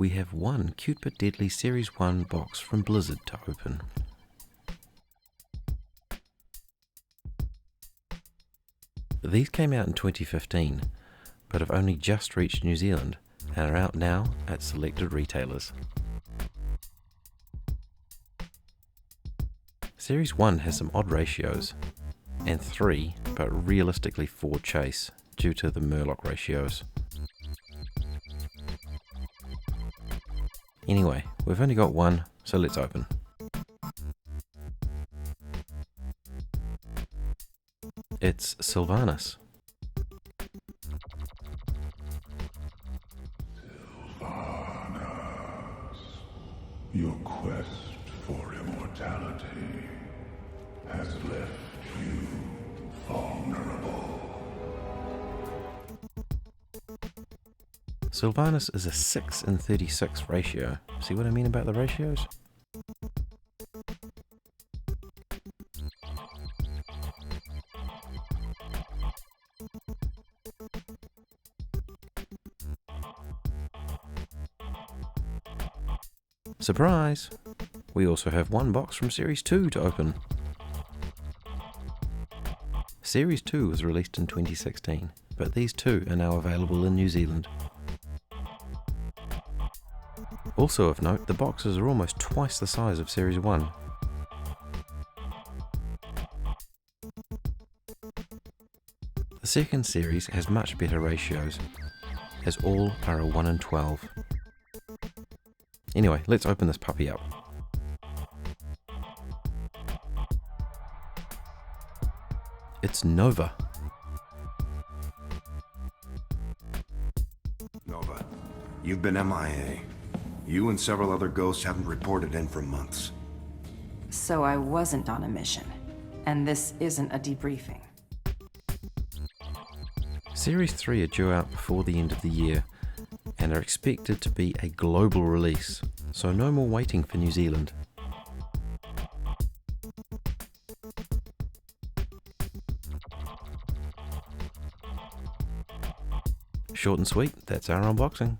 we have one cute but deadly Series 1 box from Blizzard to open. These came out in 2015, but have only just reached New Zealand and are out now at selected retailers. Series 1 has some odd ratios, and 3, but realistically 4 chase, due to the Murloc ratios. Anyway, we've only got one, so let's open. It's Sylvanas. Sylvanas, your quest for immortality has left you vulnerable. Sylvanas is a 6 in 36 ratio. See what I mean about the ratios? Surprise! We also have one box from Series 2 to open. Series 2 was released in 2016, but these two are now available in New Zealand. Also of note, the boxes are almost twice the size of Series 1. The second series has much better ratios, as all are a 1 in 12. Anyway, let's open this puppy up. It's Nova. Nova, you've been MIA. You and several other ghosts haven't reported in for months. So I wasn't on a mission, and this isn't a debriefing. Series 3 are due out before the end of the year, and are expected to be a global release, so no more waiting for New Zealand. Short and sweet, that's our unboxing.